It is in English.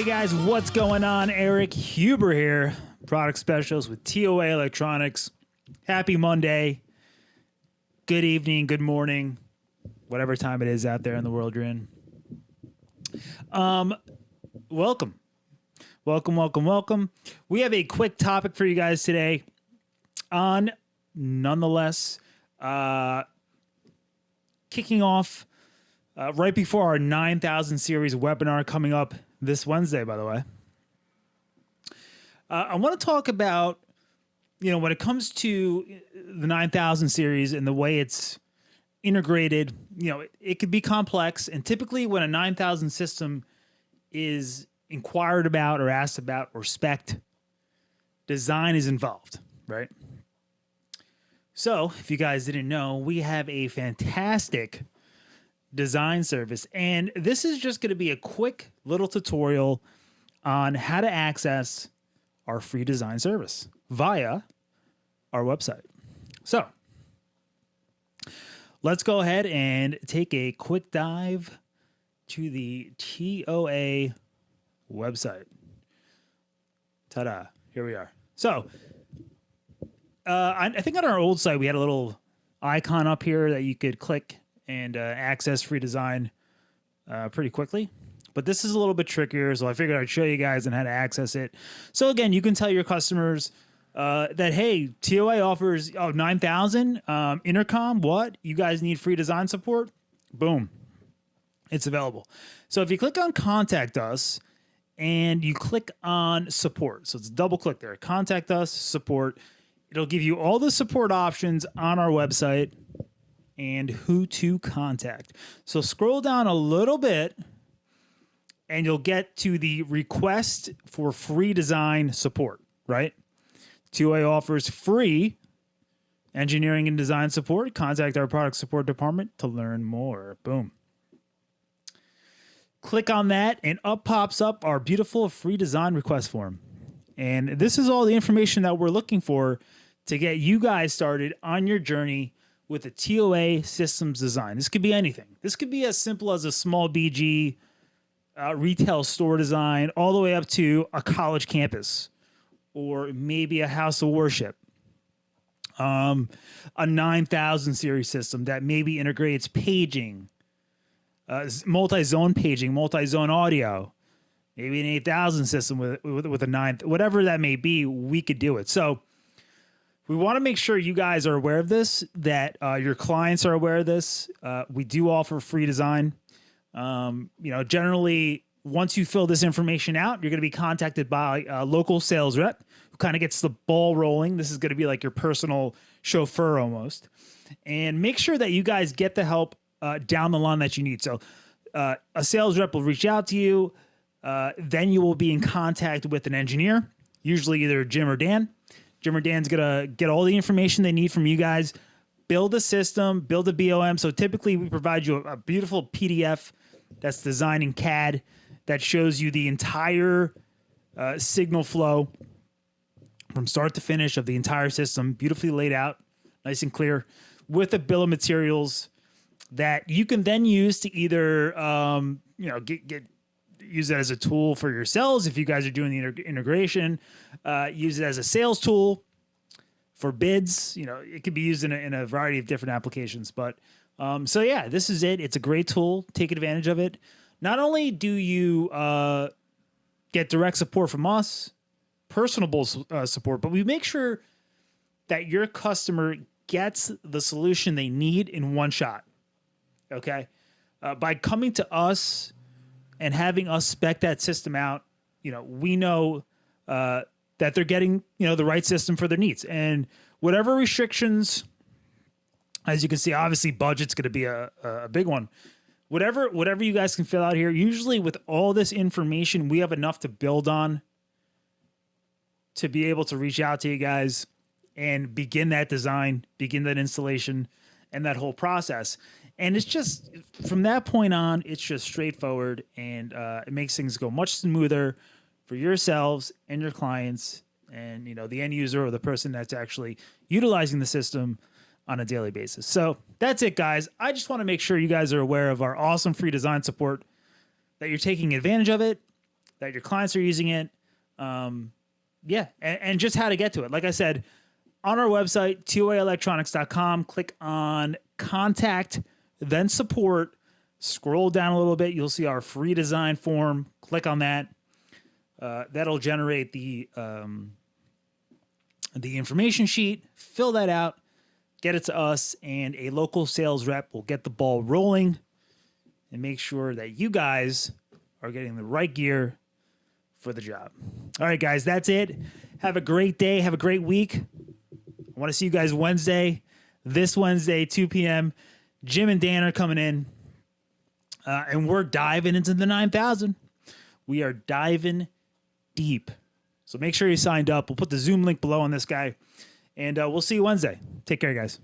Hey guys, what's going on? Eric Huber here, product specialist with TOA Electronics. Happy Monday. Good evening, good morning, whatever time it is out there in the world you're in. Welcome. Welcome. We have a quick topic for you guys today on, nonetheless, kicking off right before our 9000 series webinar coming up this Wednesday, by the way. I want to talk about, when it comes to the 9000 series and the way it's integrated, it could be complex. And typically when a 9000 system is inquired about or asked about or spec'd, design is involved, right? So if you guys didn't know, we have a fantastic design service, and this is just going to be a quick little tutorial on how to access our free design service via our website. So let's go ahead and take a quick dive to the TOA website. Ta-da, here we are. So I think on our old site we had a little icon up here that you could click and access free design pretty quickly. But this is a little bit trickier, so I figured I'd show you guys on how to access it. So again, you can tell your customers that, hey, TOA offers 9000 intercom. What? You guys need free design support? Boom. It's available. So if you click on Contact Us and you click on Support, so it's double click there, Contact Us, Support, it'll give you all the support options on our website and who to contact. So scroll down a little bit and you'll get to the request for free design support, right? TOA offers free engineering and design support. Contact our product support department to learn more. Boom. Click on that and up pops up our beautiful free design request form. And this is all the information that we're looking for to get you guys started on your journey with a TOA systems design. This could be anything. This could be as simple as a small BG retail store design all the way up to a college campus or maybe a house of worship. A 9000 series system that maybe integrates paging, multi-zone paging, multi-zone audio, maybe an 8000 system with a 9, whatever that may be, we could do it. So we want to make sure you guys are aware of this, that your clients are aware of this. We do offer free design. Generally, once you fill this information out, you're going to be contacted by a local sales rep who kind of gets the ball rolling. This is going to be like your personal chauffeur almost. And make sure that you guys get the help down the line that you need. So a sales rep will reach out to you. Then you will be in contact with an engineer, usually either Jim or Dan. Jim or Dan's going to get all the information they need from you guys, build a system, build a BOM. So typically we provide you a beautiful PDF that's designed in CAD that shows you the entire signal flow from start to finish of the entire system, beautifully laid out, nice and clear, with a bill of materials that you can then use to either use it as a tool for yourselves if you guys are doing the integration. Use it as a sales tool for bids. It could be used in a variety of different applications. But so yeah, this is it. It's a great tool. Take advantage of it. Not only do you get direct support from us, personable support, but we make sure that your customer gets the solution they need in one shot. Okay, by coming to us and having us spec that system out, we know that they're getting, the right system for their needs. And whatever restrictions, as you can see, obviously budget's going to be a big one. Whatever you guys can fill out here, usually with all this information, we have enough to build on to be able to reach out to you guys and begin that design, begin that installation, and that whole process. And it's just, from that point on, it's just straightforward, and it makes things go much smoother for yourselves and your clients and, the end user or the person that's actually utilizing the system on a daily basis. So that's it, guys. I just want to make sure you guys are aware of our awesome free design support, that you're taking advantage of it, that your clients are using it. Yeah, and just how to get to it. Like I said, on our website, 2aelectronics.com, click on contact, then support. Scroll down a little bit. You'll see our free design form. Click on that. That'll generate the information sheet. Fill that out. Get it to us, and a local sales rep will get the ball rolling and make sure that you guys are getting the right gear for the job. All right, guys, that's it. Have a great day. Have a great week. I want to see you guys Wednesday. This Wednesday, 2 p.m. Jim and Dan are coming in, and we're diving into the 9000. We are diving deep. So make sure you signed up. We'll put the Zoom link below on this guy. And we'll see you Wednesday. Take care, guys.